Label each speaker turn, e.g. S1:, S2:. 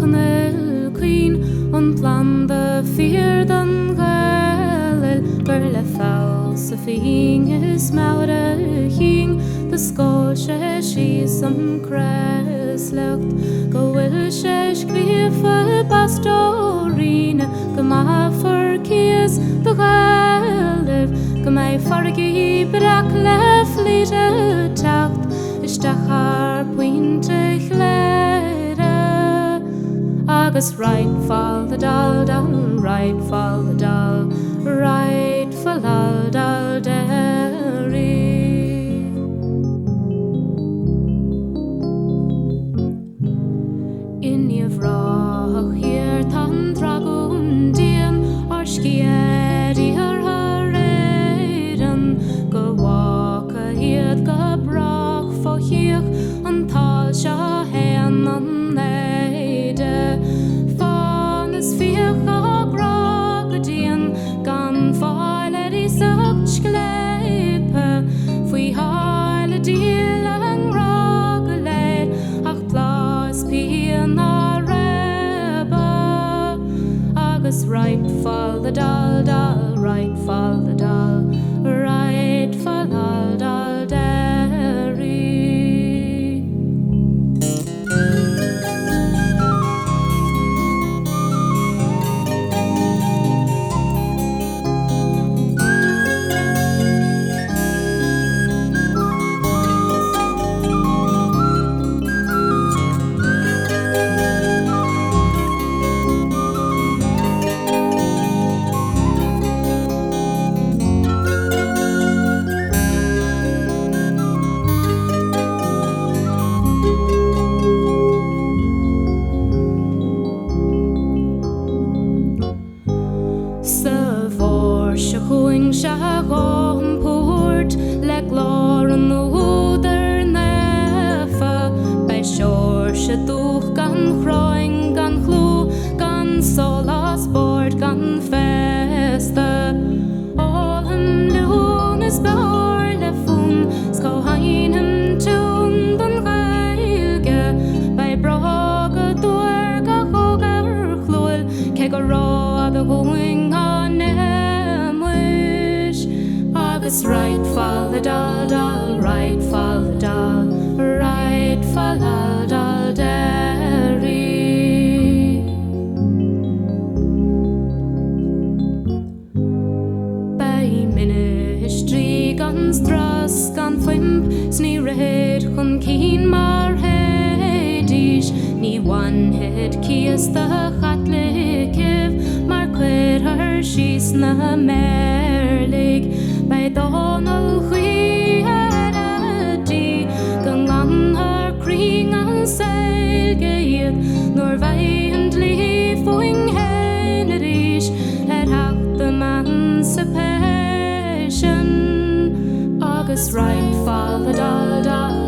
S1: Knell Queen und Lande für den Gel Berle Faus Fing is Maude Hing the Scotia she's some cress lucht go will shesh Quifel Pastorine Gama for kiss the Gel Gamai fargi brak lef lite tacht is the har pointe Agus right fall the dal down, right fall the dal, right fall al dal derry. In your vrach here tan dragon dien, or skieri her hareren, go walk a hiet go brach for hier, and tal sha hen an neide. Right fall the dal dal, right fall the dal, right fall al dal derry. Right fall the dal dal, right fall the dal, right fall al dal derry. By ministry gan stras gan fimp, sni red hun keen mar hedish, ni one head kies the chatle kiv, mar quid her she's na merlig. By Donald Huiheradi Gang an her kring an selgeid Nor veiendly foing henerish hath the emancipation August right fall the dal dal